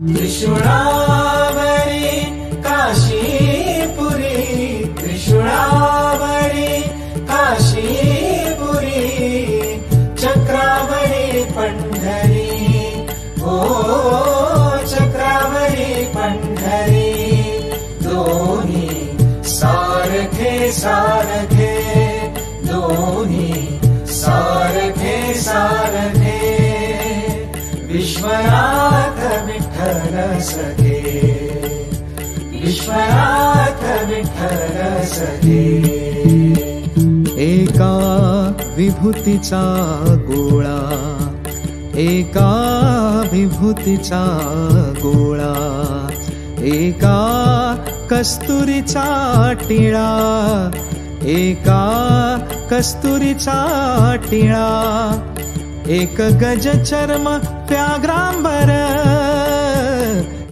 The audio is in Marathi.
त्रिशूळावरी काशीपुरी, त्रिशूळावरी काशीपुरी, चक्रावरी पंढरी, ओ चक्रावरी पंढरी, दोन्ही सारखे सारखे, दोन्ही सारखे सारखे, विश्वनाथ विठ्ठल सखे, विश्वनाथ विठ्ठल सखे। एका विभूतीचा गोळा, एका विभूतीचा गोळा, एका कस्तुरीचा टिळा, एका कस्तुरीचा टिळा, एक गज चर्म व्याघ्रांबर,